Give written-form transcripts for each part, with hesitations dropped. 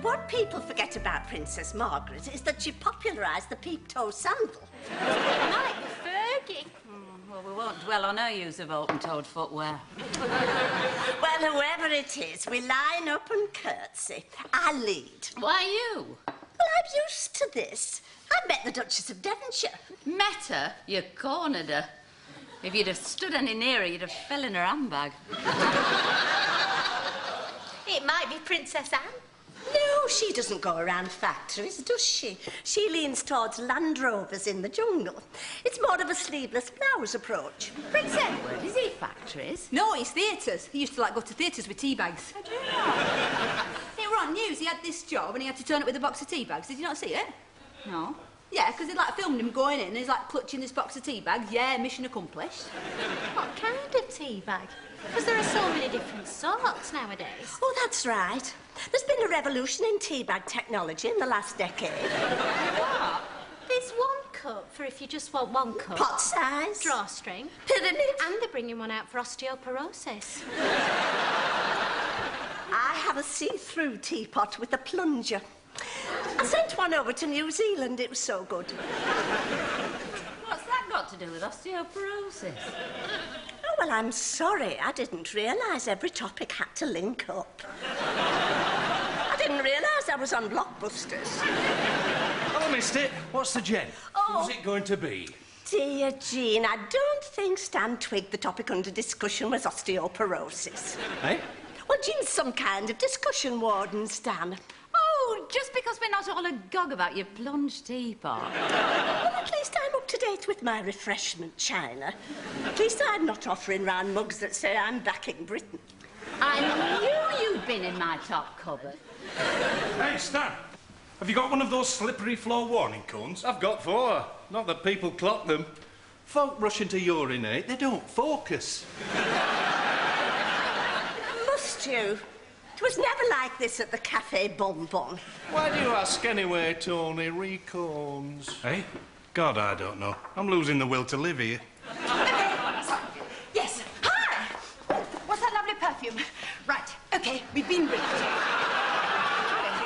What people forget about Princess Margaret is that she popularised the peep-toe sandal. Like Fergie. Well, we won't dwell on her use of open-toed footwear. Well, whoever it is, we line up and curtsy. I lead. Why you? Well, I'm used to this. I met the Duchess of Devonshire. Met her? You cornered her. If you'd have stood any nearer, you'd have fell in her handbag. It might be Princess Anne. No, she doesn't go around factories, does she? She leans towards Land Rovers in the jungle. It's more of a sleeveless blouse approach. Prince Edward, is he factories? No, he's theatres. He used to, like, go to theatres with tea bags. I do not. It were on news. He had this job and he had to turn up with a box of tea bags. Did you not see it? No. Yeah, because they, like, filmed him going in and he's, like, clutching this box of tea bags. Yeah, mission accomplished. What kind of tea bag? Because there are so many different sorts nowadays. Oh, that's right. There's been a revolution in tea bag technology in the last decade. What? There's one cup for if you just want one cup. Pot size. Drawstring. Pyramid. And they're bringing one out for osteoporosis. I have a see-through teapot with a plunger. I sent one over to New Zealand. It was so good. What's that got to do with osteoporosis? Oh, well, I'm sorry. I didn't realise every topic had to link up. I didn't realise I was on Blockbusters. Oh, missed it. What's the gen? Oh. Who's it going to be? Dear Jean, I don't think Stan twigged the topic under discussion was osteoporosis. Eh? Well, Jean's some kind of discussion warden, Stan. Oh, just because we're not all agog about your plunge teapot. Well, at least I'm up to date with my refreshment china. At least I'm not offering round mugs that say I'm backing Britain. I knew you'd been in my top cupboard. Hey, Stan. Have you got one of those slippery floor warning cones? I've got 4. Not that people clock them. Folk rushing to urinate, they don't focus. Must you? It was never like this at the Café Bonbon. Why do you ask anyway, Tony? Recones. Hey? God, I don't know. I'm losing the will to live here. Sorry. Yes. Hi! What's that lovely perfume? Right. OK, we've been briefed.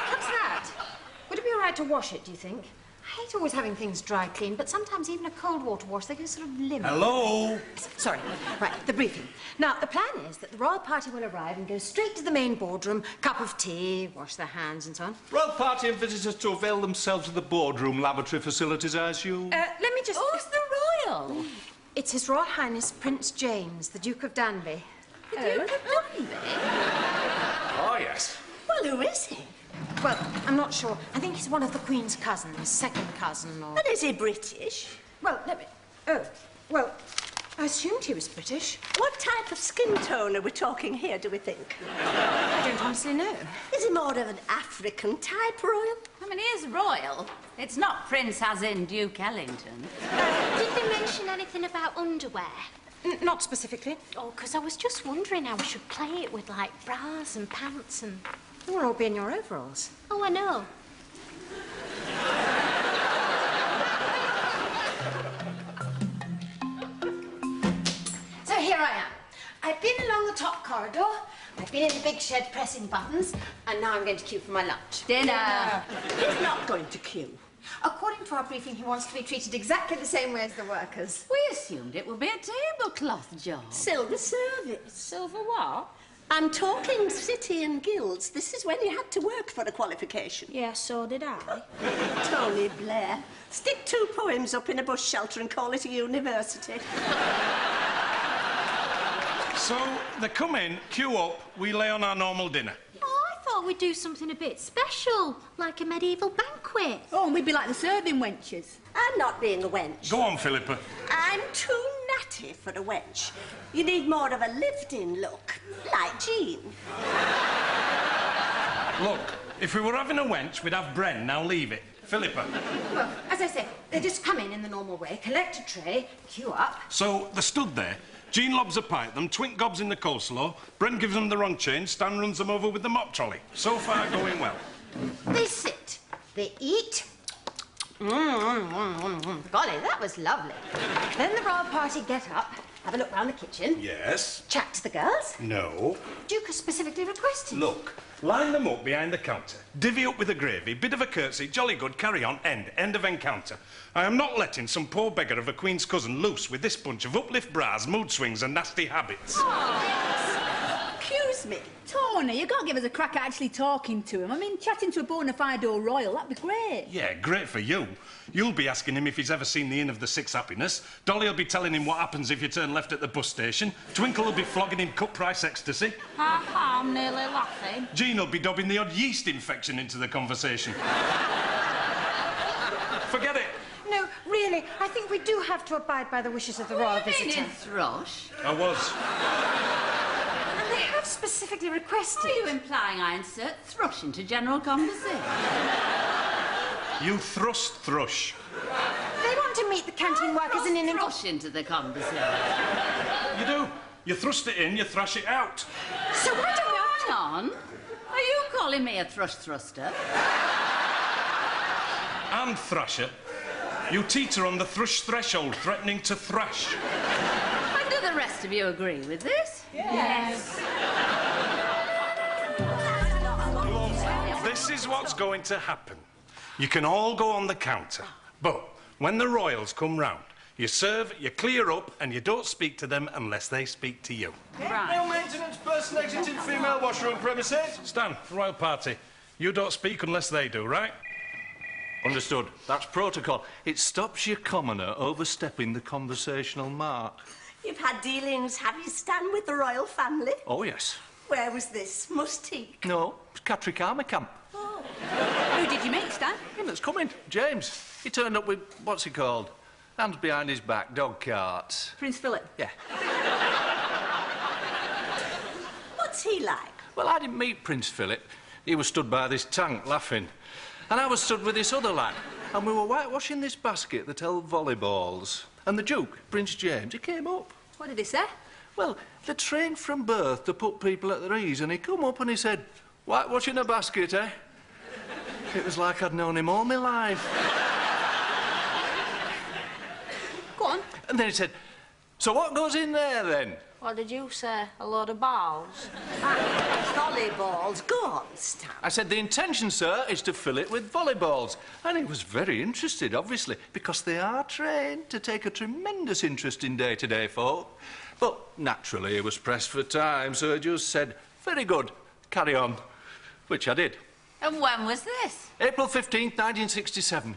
What's that? Would it be all right to wash it, do you think? I hate always having things dry clean, but sometimes even a cold water wash, they go sort of limp. Hello? Sorry. Right, the briefing. Now, the plan is that the royal party will arrive and go straight to the main boardroom, cup of tea, wash their hands and so on. Royal party and visitors to avail themselves of the boardroom lavatory facilities, I assume. Let me just... Who's the royal? It's His Royal Highness Prince James, the Duke of Danby. The Duke of Danby? Oh, yes. Well, who is he? Well, I'm not sure. I think he's one of the Queen's cousins, second cousin or... And is he British? Well, let me... Oh, well, I assumed he was British. What type of skin tone are we talking here, do we think? I don't honestly know. Is he more of an African type royal? I mean, he is royal. It's not Prince as in Duke Ellington. Did they mention anything about underwear? Not specifically. Oh, because I was just wondering how we should play it with, like, bras and pants and... You'll all be in your overalls. Oh, I know. So here I am. I've been along the top corridor, I've been in the big shed pressing buttons, and now I'm going to queue for my lunch. Dinner. He's not going to queue. According to our briefing, he wants to be treated exactly the same way as the workers. We assumed it would be a tablecloth job. Silver service. Silver what? I'm talking city and guilds. This is when you had to work for a qualification. Yeah, so did I. Tony Blair. Stick 2 poems up in a bush shelter and call it a university. So, they come in, queue up, we lay on our normal dinner. Oh, I thought we'd do something a bit special, like a medieval banquet. Oh, and we'd be like the serving wenches. I'm not being a wench. Go on, Philippa. I'm too natty for a wench. You need more of a lived-in look, like Jean. Look, if we were having a wench, we'd have Bren. Now leave it. Philippa. Well, as I say, they just come in the normal way, collect a tray, queue up. So, they stood there. Jean lobs a pie at them, Twink gobs in the coleslaw, Bren gives them the wrong change, Stan runs them over with the mop trolley. So far, going well. They sit, they eat, Golly, that was lovely. Then the royal party get up, have a look round the kitchen. Yes. Chat to the girls. No. Duke has specifically requested. Look, line them up behind the counter. Divvy up with a gravy, bit of a curtsy, jolly good, carry on, end of encounter. I am not letting some poor beggar of a queen's cousin loose with this bunch of uplift bras, mood swings and nasty habits. Excuse me. Tony, you've got to give us a crack at actually talking to him. I mean, chatting to a bona fide old royal, that'd be great. Yeah, great for you. You'll be asking him if he's ever seen the Inn of the Six Happiness. Dolly will be telling him what happens if you turn left at the bus station. Twinkle will be flogging him cut-price ecstasy. Ha-ha, I'm nearly laughing. Jean will be dobbing the odd yeast infection into the conversation. Forget it. No, really, I think we do have to abide by the wishes of the royal visitor. Thrush? I was. And they have specifically requested. Are you implying I insert thrush into general conversation? You thrust thrush. They want to meet the canteen workers in an... Thrush into the conversation. You do. You thrust it in, you thrash it out. So why don't we... Hang on. Are you calling me a thrush thruster? And thrasher. You teeter on the thrush threshold, threatening to thrash. And do the rest of you agree with this? Yes. This is what's going to happen. You can all go on the counter, but when the royals come round, you serve, you clear up, and you don't speak to them unless they speak to you. Right. No maintenance person exiting female washroom premises. Stan, royal party, you don't speak unless they do, right? Understood. That's protocol. It stops your commoner overstepping the conversational mark. You've had dealings, have you, Stan, with the royal family? Oh, yes. Where was this? Mustique? No, it's Catterick Army Camp. Who did you meet, Stan? Him that's coming, James. He turned up with, what's he called? Hands behind his back, dog carts. Prince Philip. Yeah. What's he like? Well, I didn't meet Prince Philip. He was stood by this tank, laughing. And I was stood with this other lad. And we were whitewashing this basket that held volleyballs. And the Duke, Prince James, he came up. What did he say? Well, they're trained from birth to put people at their ease. And he come up and he said, whitewashing a basket, eh? It was like I'd known him all my life. Go on. And then he said, so what goes in there, then? What did you say? A load of balls? Volleyballs. Go on, Stan. I said, the intention, sir, is to fill it with volleyballs. And he was very interested, obviously, because they are trained to take a tremendous interest in day-to-day folk. But naturally, he was pressed for time, so he just said, very good, carry on, which I did. And when was this? April 15th, 1967.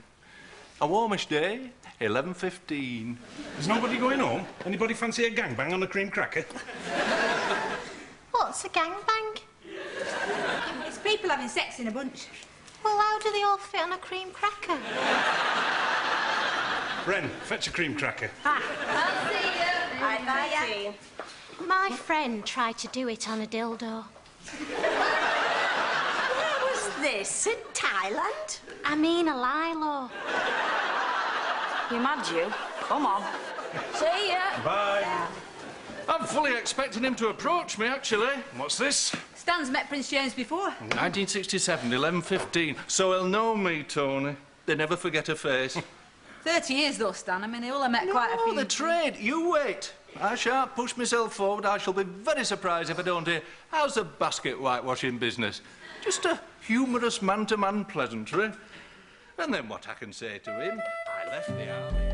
A warmish day, 11:15. Is nobody going home? Anybody fancy a gangbang on a cream cracker? What's a gangbang? It's people having sex in a bunch. Well, how do they all fit on a cream cracker? Bren, fetch a cream cracker. I'll see you. Bye, Jean. My friend tried to do it on a dildo. Where was this? In Thailand? I mean a lilo. You mad, you? Come on. See ya. Bye. I'm fully expecting him to approach me, actually. What's this? Stan's met Prince James before. 1967, 11:15. So he'll know me, Tony. They never forget a face. 30 years, though, Stan. I mean, they all have met quite a few... the trade. You wait. I shan't push myself forward. I shall be very surprised if I don't hear, how's the basket whitewashing business? Just a humorous man-to-man pleasantry. And then what I can say to him, I left the army.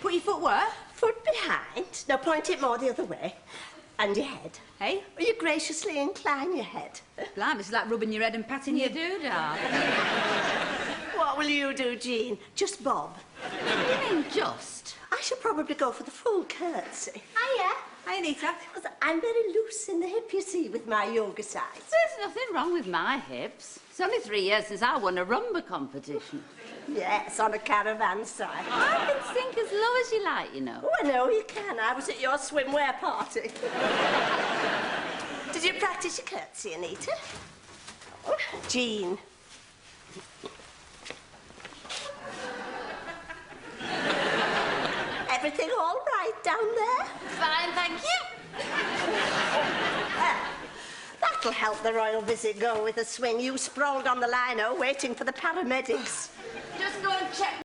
Put your foot where? Foot behind. Now point it more the other way. And your head. Hey? Will you graciously incline your head? Blimey, it's like rubbing your head and patting You your... do, darling. What will you do, Jean? Just bob? What do you mean, just? I should probably go for the full curtsy. Hiya. Hi, Anita. Because I'm very loose in the hip, you see, with my yoga sides. There's nothing wrong with my hips. It's only 3 years since I won a rumba competition. Yes, on a caravanserai. I can sink as low as you like, you know. Oh, I know you can. I was at your swimwear party. Did you practice your curtsy, Anita? Oh, Jean. Everything all right down there? Fine, thank you. That'll help the royal visit go with a swing. You sprawled on the lino waiting for the paramedics. check